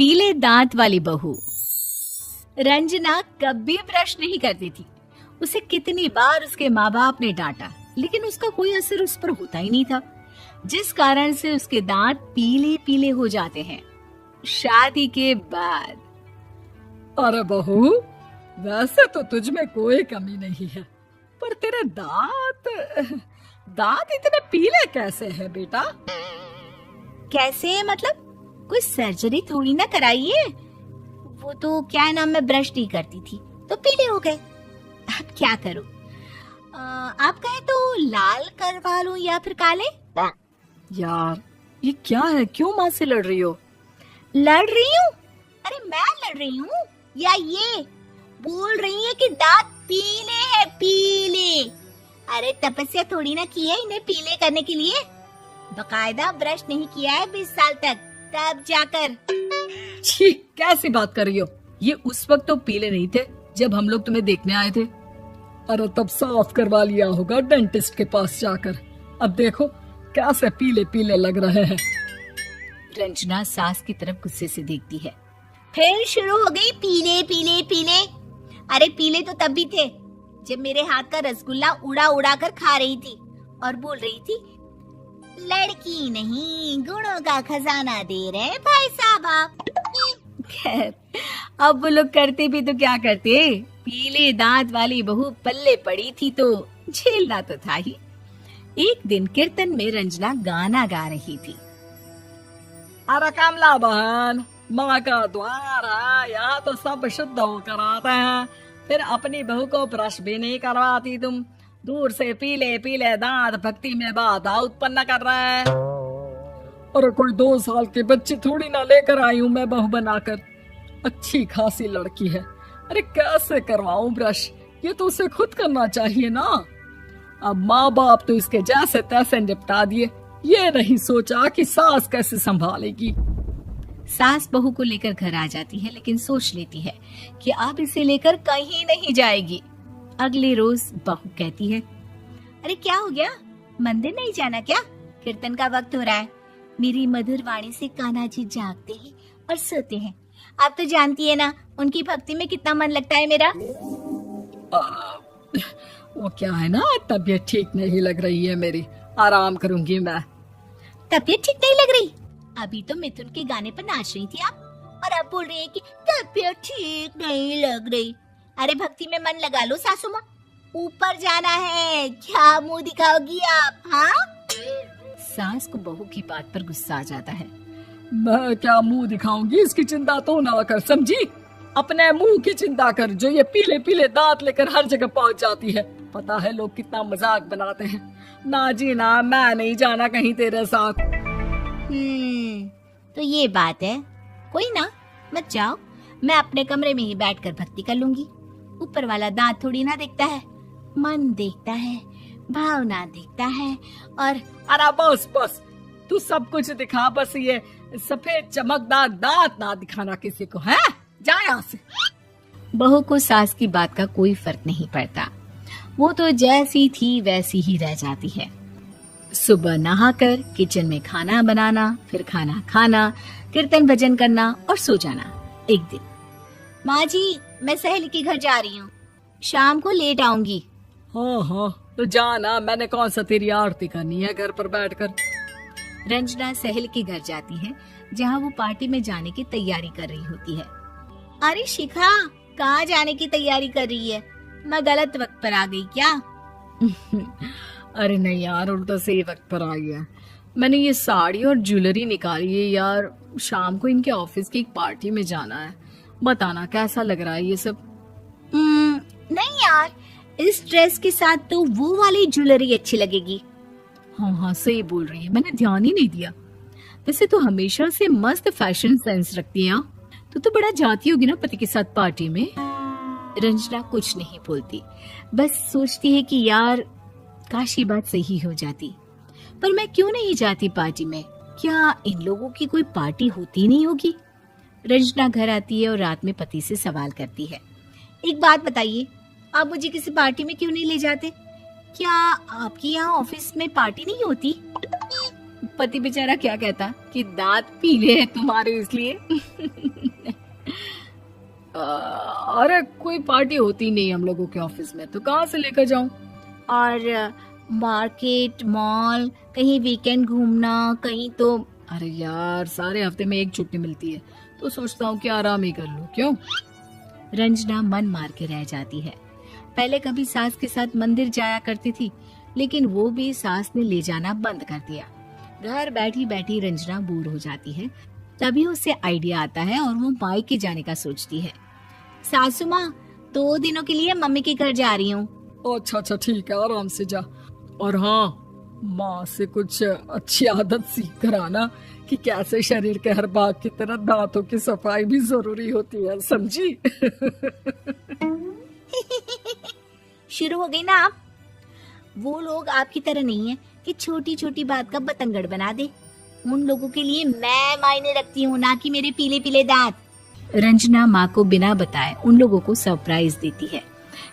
पीले दांत वाली बहू। रंजना कभी ब्रश नहीं करती थी। उसे कितनी बार उसके माँ बाप ने डांटा, लेकिन उसका कोई असर उस पर होता ही नहीं था, जिस कारण से उसके दांत पीले पीले हो जाते हैं। शादी के बाद। अरे बहू, वैसे तो तुझ में कोई कमी नहीं है, पर तेरे दांत इतने पीले कैसे हैं बेटा? कैसे मतलब? कोई सर्जरी थोड़ी ना कराई है। वो तो क्या नाम, मैं ब्रश नहीं करती थी तो पीले हो गए। अब क्या करूं? आप कहें तो लाल करवा लूं या फिर काले? यार ये क्या है, क्यों माँ से लड़ रही हो? लड़ रही हूँ? अरे मैं लड़ रही हूँ या ये बोल रही है कि दांत पीले हैं, पीले। अरे तपस्या थोड़ी ना की है इन्हें पीले करने के लिए। बकायदा ब्रश नहीं किया है 20 साल तक, तब जाकर। छी, कैसी बात कर रही हो? ये उस वक्त तो पीले नहीं थे जब हम लोग तुम्हें देखने आए थे। अरे तब साफ करवा लिया होगा डेंटिस्ट के पास जाकर। अब देखो कैसे पीले पीले लग रहे हैं। रंजना सास की तरफ गुस्से से देखती है। फिर शुरू हो गई पीले पीले पीले। अरे पीले तो तब भी थे जब मेरे हाथ का रसगुल्ला उड़ा उड़ा कर खा रही थी और बोल रही थी, लड़की नहीं गुणों का खजाना दे रहे भाई साहब आप। खैर, अब वो लोग करते भी तो क्या करते, पीले दांत वाली बहू पल्ले पड़ी थी तो झेलना तो था ही। एक दिन कीर्तन में रंजना गाना गा रही थी। अरे कमला बहन, माँ का द्वार है, यहाँ तो सब शुद्ध होकर आते हैं, फिर अपनी बहू को ब्रश भी नहीं करवाती तुम। दूर से पीले पीले दांत भक्ति में बाधा उत्पन्न कर रहा है। अरे कोई 2 साल के बच्चे थोड़ी ना लेकर आई हूँ मैं बहू बनाकर। अच्छी खासी लड़की है, अरे कैसे करवाऊं ब्रश? ये तो उसे खुद करना चाहिए ना। अब माँ बाप तो इसके जैसे तैसे निपटा दिए, ये नहीं सोचा कि सास कैसे संभालेगी। सास बहू को लेकर घर आ जाती है, लेकिन सोच लेती है कि अब इसे लेकर कहीं नहीं जाएगी। अगले रोज बहू कहती है, अरे क्या हो गया, मंदिर नहीं जाना क्या? कीर्तन का वक्त हो रहा है। मेरी मधुर वाणी से कान्हा जी जागते हैं और सोते हैं। आप तो जानती है ना उनकी भक्ति में कितना मन लगता है मेरा। वो क्या है ना, तबीयत ठीक नहीं लग रही है मेरी, आराम करूंगी मैं। तबीयत ठीक नहीं लग रही? अभी तो मिथुन के गाने पर नाच रही थी आप, और अब बोल रही है कि तबीयत ठीक नहीं लग रही। अरे भक्ति में मन लगा लो सासू माँ, ऊपर जाना है, क्या मुंह दिखाओगी आप? हाँ? सास को बहू की बात पर गुस्सा आ जाता है। मैं क्या मुंह दिखाऊंगी, इसकी चिंता तो ना कर, समझी? अपने मुंह की चिंता कर, जो ये पीले पीले दांत लेकर हर जगह पहुंच जाती है। पता है लोग कितना मजाक बनाते हैं। ना जी ना, मैं नहीं जाना कहीं तेरे साथ। तो ये बात है। कोई ना, मत जाओ, मैं अपने कमरे में ही बैठकर भक्ति कर लूंगी। ऊपर वाला दांत थोड़ी ना देखता है, मन देखता है, भावना देखता है। और अरे बस बस, तू सब कुछ दिखा, बस ये सफेद चमकदार दांत ना दिखाना किसी को, है? जा यहाँ से। बहू को सास की बात का कोई फर्क नहीं पड़ता, वो तो जैसी थी वैसी ही रह जाती है। सुबह नहाकर किचन में खाना बनाना, फिर खाना खाना, कीर्तन भजन करना और सो जाना। एक दिन, माँ जी मैं सहेली के घर जा रही हूँ, शाम को लेट आऊंगी। हाँ हाँ तो जाना, मैंने कौन सा तेरी आरती करनी है घर पर बैठकर। रंजना सहेली के घर जाती है, जहाँ वो पार्टी में जाने की तैयारी कर रही होती है। अरे शिखा, कहाँ जाने की तैयारी कर रही है? मैं गलत वक्त पर आ गई क्या? अरे नहीं यार, उल्टा सही वक्त पर आई है। मैंने ये साड़ी और ज्वेलरी निकाली है यार, शाम को इनके ऑफिस की एक पार्टी में जाना है। बताना कैसा लग रहा है ये सब? नहीं यार, इस ड्रेस के साथ तो वो वाली ज्वेलरी अच्छी लगेगी। हाँ हाँ सही बोल रही है, मैंने ध्यान ही नहीं दिया। वैसे तो हमेशा से मस्त फैशन सेंस रखती है। तो बड़ा जाती होगी ना पति के साथ पार्टी में। रंजना कुछ नहीं बोलती, बस सोचती है कि यार काश ये बात सही हो जाती। पर मैं क्यों नहीं जाती पार्टी में? क्या इन लोगों की कोई पार्टी होती नहीं होगी? रंजना घर आती है और रात में पति से सवाल करती है, एक बात बताइए, आप मुझे किसी पार्टी में क्यों नहीं ले जाते? क्या आपके यहाँ ऑफिस में पार्टी नहीं होती? पति बेचारा क्या कहता कि दांत पीले हैं तुम्हारे इसलिए। अरे कोई पार्टी होती नहीं हम लोगों के ऑफिस में, तो कहाँ से लेकर जाऊं? और मार्केट, मॉल, कहीं वीकेंड घूमना, कहीं तो। अरे यार सारे हफ्ते में एक छुट्टी मिलती है, तो सोचता हूँ कि आराम ही कर लूं। क्यों? रंजना मन मार के रह जाती है। पहले कभी सास के साथ मंदिर जाया करती थी, लेकिन वो भी सास ने ले जाना बंद कर दिया। घर बैठी बैठी रंजना बोर हो जाती है। तभी उसे आइडिया आता है और वो मायके जाने का सोचती है। सासू माँ, 2 दिनों के लिए मम्मी के घर जा रही हूँ। अच्छा ठीक है, आराम से जा। और हाँ, माँ से कुछ अच्छी आदत सीख कर आना कि कैसे शरीर के हर भाग की तरह दांतों की सफाई भी जरूरी होती है, समझी? शुरू हो गई ना आप। वो लोग आपकी तरह नहीं है कि छोटी छोटी बात का बतंगड़ बना दे। उन लोगों के लिए मैं मायने रखती हूँ, ना कि मेरे पीले पीले दांत। रंजना माँ को बिना बताए उन लोगों को सरप्राइज देती है,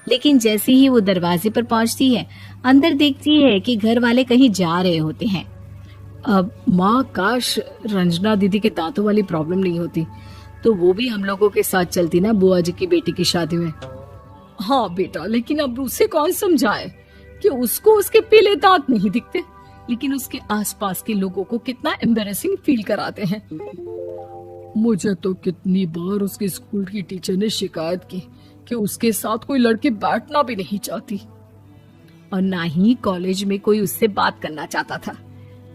लेकिन जैसे ही वो दरवाजे पर पहुंचती है, अंदर देखती है कि घर वाले कहीं जा रहे होते हैं। अब माँ, काश रंजना दीदी के दांतों वाली प्रॉब्लम नहीं होती, तो वो भी हम लोगों के साथ चलती ना बुआ जी की बेटी की शादी में। हाँ बेटा, लेकिन अब उसे कौन समझाए कि उसको उसके पीले दांत नहीं दिखते, लेकिन उसके आसपास के लोगों को कितना एम्बैरेसिंग फील कराते हैं। मुझे तो कितनी बार उसके स्कूल की टीचर ने शिकायत की कि उसके साथ कोई लड़की बैठना भी नहीं चाहती, और ना ही कॉलेज में कोई उससे बात करना चाहता था।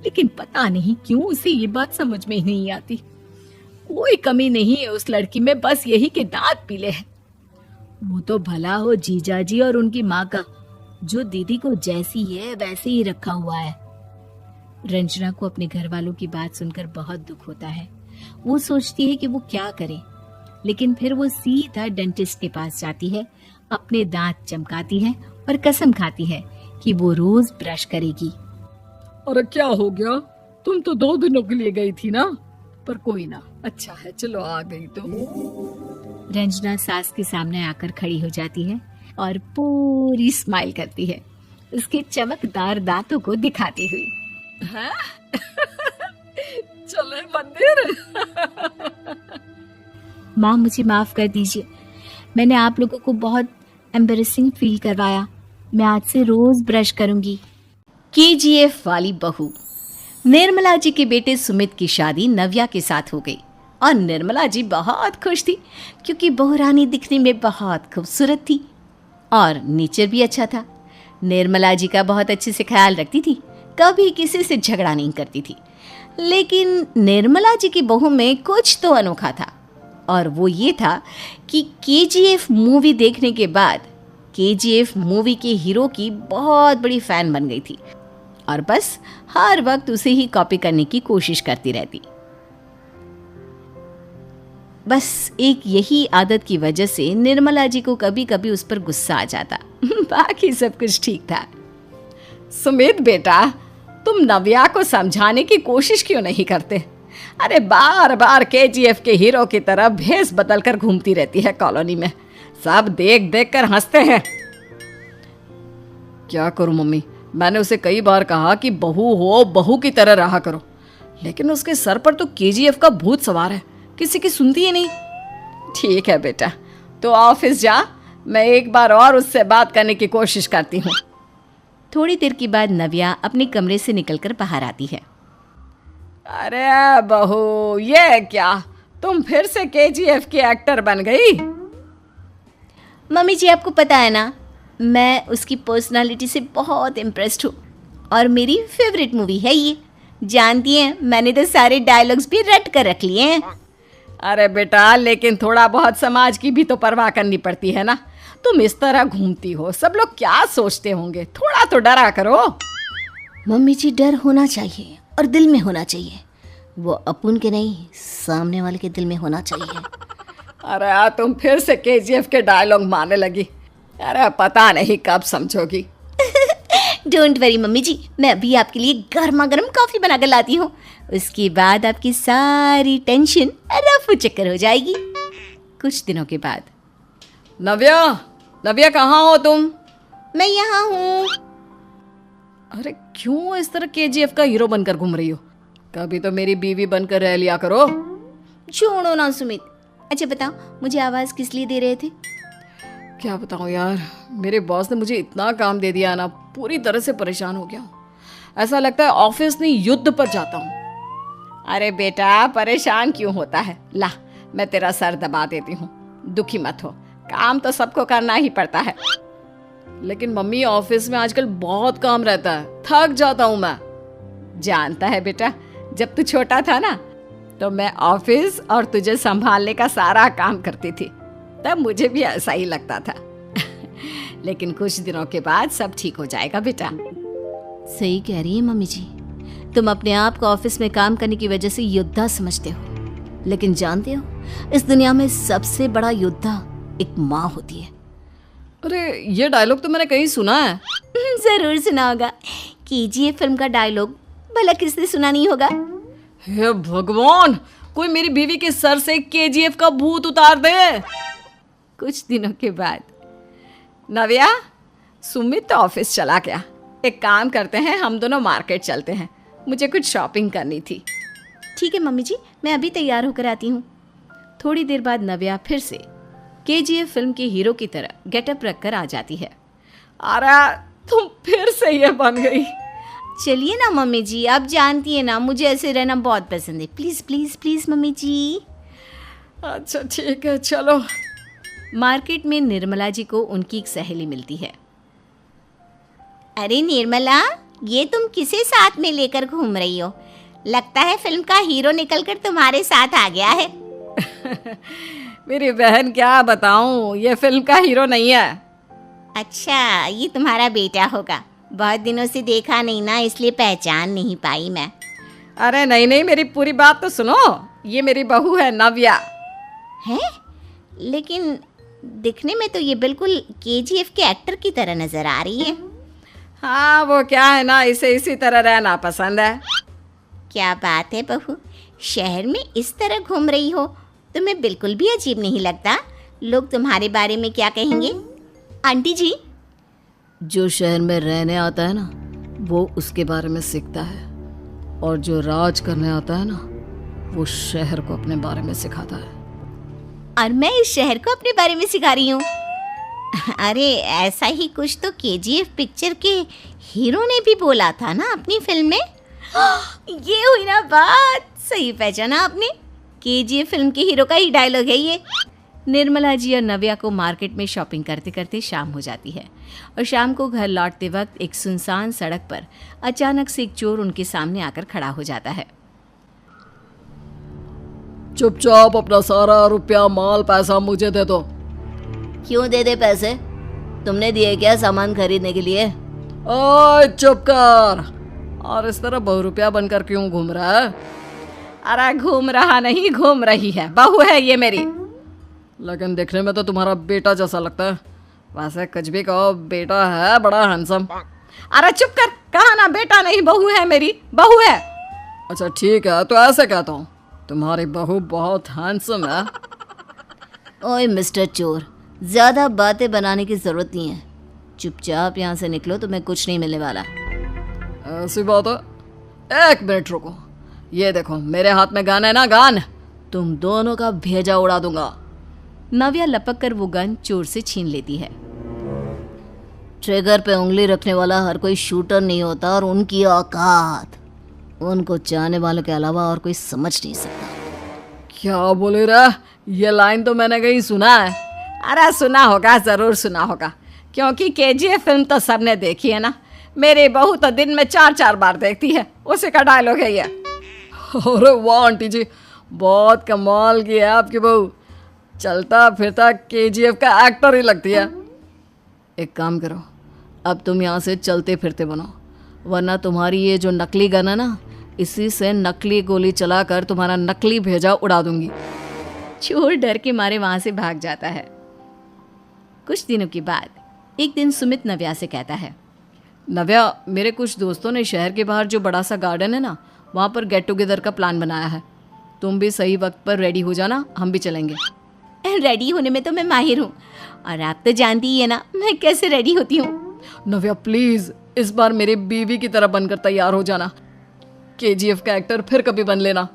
लेकिन पता नहीं क्यों उसे ये बात समझ में ही नहीं आती। कोई कमी नहीं है उस लड़की में, बस यही कि दांत पीले हैं। वो तो भला हो जीजा जी और उनकी माँ का, जो दीदी को जैसी है वैसे ही रखा हुआ है। रंजना को अपने घर वालों की बात सुनकर बहुत दुख होता है। वो सोचती है कि वो क्या करे, लेकिन फिर वो सीधा डेंटिस्ट के पास जाती है, अपने दांत चमकाती है और कसम खाती है कि वो रोज ब्रश करेगी। अरे क्या हो गया? तुम तो 2 दिनों के लिए गई थी ना। पर कोई ना, अच्छा है, चलो आ गई तो। रंजना सास के सामने आकर खड़ी हो जाती है और पूरी स्माइल करती है, उसके चमकदार दांतों को दिखाती हुई। चले मंदिर। माँ, मुझे माफ कर दीजिए, मैंने आप लोगों को बहुत एम्बैरेसिंग फील करवाया। मैं आज से रोज ब्रश करूंगी। KGF वाली बहू। निर्मला जी के बेटे सुमित की शादी नव्या के साथ हो गई और निर्मला जी बहुत खुश थी, क्योंकि बहू रानी दिखने में बहुत खूबसूरत थी और नेचर भी अच्छा था। निर्मला जी का बहुत अच्छे से ख्याल रखती थी, कभी किसी से झगड़ा नहीं करती थी। लेकिन निर्मला जी की बहू में कुछ तो अनोखा था, और वो ये था कि KGF मूवी देखने के बाद KGF मूवी के हीरो की बहुत बड़ी फैन बन गई थी और बस हर वक्त उसे ही कॉपी करने की कोशिश करती रहती। बस एक यही आदत की वजह से निर्मला जी को कभी कभी उस पर गुस्सा आ जाता। बाकी सब कुछ ठीक था। सुमित बेटा, तुम नव्या को समझाने की कोशिश क्यों नहीं करते? अरे बार बार KGF के हीरो की तरह भेस बदल कर घूमती रहती है कॉलोनी में, सब देख देख कर हंसते हैं। क्या करूं मम्मी, मैंने उसे कई बार कहा कि बहू हो, बहू की तरह रहा करो, लेकिन उसके सर पर तो KGF का भूत सवार है, किसी की सुनती ही नहीं। ठीक है बेटा, तो ऑफिस जा, मैं एक बार और उससे बात करने की कोशिश करती हूँ। थोड़ी देर के बाद नव्या अपने कमरे से निकलकर बाहर आती है। अरे बहू, ये क्या, तुम फिर से KGF की एक्टर बन गई? मम्मी जी, आपको पता है ना, मैं उसकी पर्सनालिटी से बहुत इम्प्रेस्ड हूँ और मेरी फेवरेट मूवी है ये। जानती हैं, मैंने तो सारे डायलॉग्स भी रट कर रख लिए हैं। अरे बेटा, लेकिन थोड़ा बहुत समाज की भी तो परवाह करनी पड़ती है ना। तुम इस तरह घूमती हो, सब लोग क्या सोचते होंगे, थोड़ा तो डरा करो। मम्मी जी, डर होना चाहिए और दिल में होना चाहिए, वो अपुन के नहीं, सामने वाले के दिल में होना चाहिए। अरे तुम फिर से KGF के डायलॉग मारने लगी। अरे पता नहीं कब समझोगी। डोंट वरी मम्मी जी, मैं अभी आपके लिए गर्मा गर्म कॉफी बना कर लाती हूँ, उसके बाद आपकी सारी टेंशन रफू चक्कर हो जाएगी। कुछ दिनों के बाद। नव्या कहाँ हो तुम? मैं यहाँ हूँ। अरे क्यों इस तरह KGF का हीरो बनकर घूम रही हो? कभी तो मेरी बीवी बनकर रह लिया करो। छोड़ो ना सुमित। अच्छा बताओ, मुझे आवाज किस लिए दे रहे थे? क्या बताऊं यार, मेरे बॉस ने मुझे इतना काम दे दिया ना, पूरी तरह से परेशान हो गया हूँ। ऐसा लगता है ऑफिस नहीं युद्ध पर जाता हूँ। अरे बेटा, परेशान क्यों होता है? ला, मैं तेरा सर दबा देती हूँ, दुखी मत हो, काम तो सबको करना ही पड़ता है। लेकिन मम्मी, ऑफिस में आजकल बहुत काम रहता है, थक जाता हूँ मैं। जानता है बेटा, जब तू छोटा था ना, तो मैं ऑफिस और तुझे संभालने का सारा काम करती थी, तब मुझे भी ऐसा ही लगता था। लेकिन कुछ दिनों के बाद सब ठीक हो जाएगा बेटा। सही कह रही है मम्मी जी। तुम अपने आप को ऑफिस में काम करने की वजह से योद्धा समझते हो, लेकिन जानते हो, इस दुनिया में सबसे बड़ा योद्धा एक माँ होती है। अरे ये डायलॉग तो मैंने कहीं सुना है। जरूर सुना होगा। केजीएफ फिल्म का डायलॉग भला किसने सुना नहीं होगा? हे भगवान, कोई मेरी बीवी के सर से केजीएफ का भूत उतार दे। कुछ दिनों के बाद नव्या, सुमित तो ऑफिस चला गया। एक काम करते हैं, हम दोनों मार्केट चलते हैं, मुझे कुछ शॉपिंग करनी थी। ठीक है मम्मी जी, मैं अभी तैयार होकर आती हूँ। थोड़ी देर बाद नव्या फिर से केजीएफ फिल्म के हीरो की तरह गेटअप रखकर आ जाती है। अरे तुम फिर से ये बन गई। चलिए ना मम्मी जी, आप जानती है ना, मुझे ऐसे रहना बहुत पसंद है। प्लीज प्लीज प्लीज मम्मी जी। अच्छा ठीक है, चलो। मार्केट में निर्मला जी को उनकी एक सहेली मिलती है। अरे निर्मला, ये तुम किसे साथ में लेकर घूम रही हो? लगता है फिल्म का हीरो निकलकर तुम्हारे साथ आ गया है। मेरी बहन, क्या बताऊं, ये फिल्म का हीरो नहीं है। अच्छा, ये तुम्हारा बेटा होगा। बहुत दिनों से देखा नहीं ना, इसलिए पहचान नहीं पाई मैं। अरे नहीं नहीं, मेरी पूरी बात तो सुनो। ये मेरी बहू है नव्या। है? लेकिन दिखने में तो ये बिल्कुल केजीएफ के एक्टर की तरह नजर आ रही है। हाँ, वो क्या है ना, इसे इसी तरह रहना पसंद है। क्या बात है बहू, शहर में इस तरह घूम रही हो, तुम्हें बिल्कुल भी अजीब नहीं लगता? लोग तुम्हारे बारे में क्या कहेंगे? आंटी जी, जो शहर में रहने आता है ना, वो उसके बारे में सीखता है, और जो राज करने आता है ना, वो शहर को अपने बारे में सिखाता है। और मैं इस शहर को अपने बारे में सिखा रही हूँ। अरे ऐसा ही कुछ तो केजीएफ पिक्चर के हीरो ने भी बोला था ना अपनी फिल्म में। ये हुई ना बात, सही पहचाना आपने। केजीएफ फिल्म के हीरो का ही डायलॉग है ये। निर्मला जी और नव्या को मार्केट में शॉपिंग करते करते शाम हो जाती है, और शाम को घर लौटते वक्त एक सुनसान सड़क पर अचानक से एक चोर उनके सामने आकर खड़ा हो जाता है। चुपचाप अपना सारा रुपया, माल, पैसा मुझे दे दो। क्यों दे दे पैसे? तुमने दिए क्या सामान खरीदने के लिए? ओए चुप कर। और इस तरह बहुरुपया बनकर क्यों घूम रहा है? अरे घूम रहा नहीं, घूम रही है, बहू है ये मेरी। लेकिन देखने में तो तुम्हारा बेटा जैसा लगता है। वैसे कुछ भी कहो, बेटा है बड़ा हैंडसम। अरे चुप कर, कहा ना बेटा नहीं, बहू है मेरी, बहू है। अच्छा ठीक है, तो ऐसे कहता हूँ, तुम्हारी बहू बहुत हैंडसम है। ओए मिस्टर चोर, ज्यादा बातें बनाने की जरूरत नहीं है। चुपचाप यहाँ से निकलो, तुम्हें कुछ नहीं मिलने वाला। ऐसी बात है? एक मिनट रुको, ये देखो मेरे हाथ में गन है ना, गन, तुम दोनों का भेजा उड़ा दूंगा। नव्या लपक कर वो गन चोर से छीन लेती है। ट्रिगर पे उंगली रखने वाला हर कोई शूटर नहीं होता, और उनकी औकात उनको चाहने वालों के अलावा और कोई समझ नहीं सकता। क्या बोले रे? ये लाइन तो मैंने कहीं सुना है। अरे सुना होगा, जरूर सुना होगा, क्योंकि केजीएफ फिल्म तो सबने देखी है ना। मेरी बहू तो दिन में 4-4 बार देखती है, उसी का डायलॉग है ये। अरे वाह आंटी जी, बहुत कमाल की है आपकी बहू, चलता फिरता केजीएफ का एक्टर ही लगती है। एक काम करो, अब तुम यहाँ से चलते फिरते बनो, वरना तुम्हारी ये जो नकली गन है ना, इसी से नकली गोली चलाकर तुम्हारा नकली भेजा उड़ा दूंगी। चोर डर के मारे वहां से भाग जाता है। कुछ दिनों के बाद एक दिन सुमित नव्या से कहता है, नव्या, मेरे कुछ दोस्तों ने शहर के बाहर जो बड़ा सा गार्डन है ना, वहाँ पर गेट टुगेदर का प्लान बनाया है। तुम भी सही वक्त पर रेडी हो जाना, हम भी चलेंगे। रेडी होने में तो मैं माहिर हूँ, और आप तो जानती ही है ना मैं कैसे रेडी होती हूँ। नव्या प्लीज, इस बार मेरी बीवी की तरह बनकर तैयार हो जाना। केजीएफ का एक्टर फिर कभी बन लेना।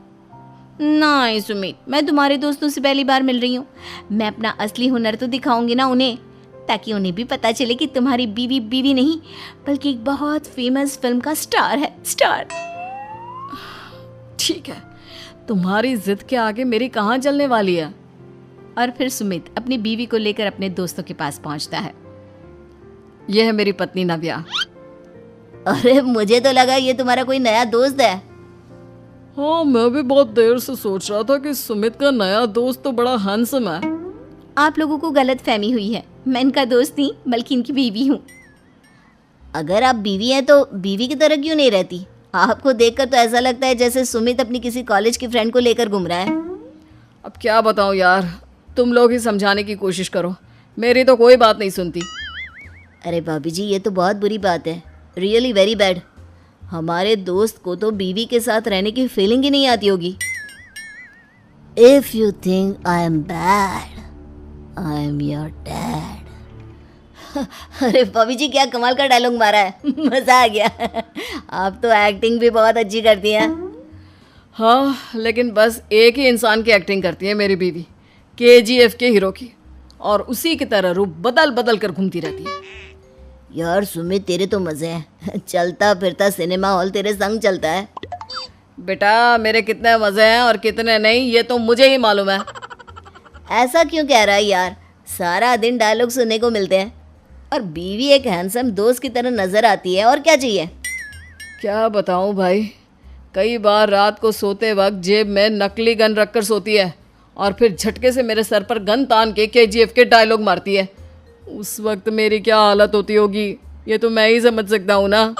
नहीं सुमित, मैं तुम्हारे दोस्तों से पहली बार मिल रही हूँ। मैं अपना असली हुनर तो दिखाऊंगी ना उन्हें, ताकि उन्हें भी पता चले कि तुम्हारी बीवी बीवी नहीं बल्कि एक बहुत फेमस फिल्म का स्टार है, स्टार। ठीक है, तुम्हारी जिद के आगे मेरी कहाँ चलने वाली है। और फिर सुमित अपनी बीवी को लेकर अपने दोस्तों के पास पहुंचता है। यह है मेरी पत्नी नव्या। अरे मुझे तो लगा ये तुम्हारा कोई नया दोस्त है। हाँ, मैं भी बहुत देर से सोच रहा था कि सुमित का नया दोस्त तो बड़ा हैंडसम है। आप लोगों को गलत फहमी हुई है, मैं इनका दोस्त नहीं बल्कि इनकी बीवी हूँ। अगर आप बीवी हैं तो बीवी की तरह क्यों नहीं रहती? आपको देखकर तो ऐसा लगता है जैसे सुमित अपनी किसी कॉलेज की फ्रेंड को लेकर घूम रहा है। अब क्या बताऊँ यार, तुम लोग ही समझाने की कोशिश करो, मेरी तो कोई बात नहीं सुनती। अरे भाभी जी, ये तो बहुत बुरी बात है, रियली वेरी बैड। हमारे दोस्त को तो बीवी के साथ रहने की फीलिंग ही नहीं आती होगी। If you think I am bad, I am your dad. अरे भाभी जी, क्या कमाल का डायलॉग मारा है, मजा आ गया। आप तो एक्टिंग भी बहुत अच्छी करती हैं। हाँ, लेकिन बस एक ही इंसान की एक्टिंग करती है मेरी बीवी, केजीएफ के हीरो की, और उसी की तरह रूप बदल बदल कर घूमती रहती है। यार सुमित, तेरे तो मजे हैं, चलता फिरता सिनेमा हॉल तेरे संग चलता है। बेटा, मेरे कितने मज़े हैं और कितने नहीं ये तो मुझे ही मालूम है। ऐसा क्यों कह रहा है यार? सारा दिन डायलॉग सुनने को मिलते हैं और बीवी एक हैंडसम दोस्त की तरह नजर आती है, और क्या चाहिए? क्या बताऊं भाई, कई बार रात को सोते वक्त जेब में नकली गन रखकर सोती है और फिर झटके से मेरे सर पर गन तान के केजीएफ के डायलॉग मारती है। उस वक्त मेरी क्या हालत होती होगी ये तो मैं ही समझ सकता हूँ ना।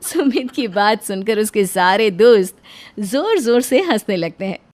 सुमित की बात सुनकर उसके सारे दोस्त जोर जोर से हंसने लगते हैं।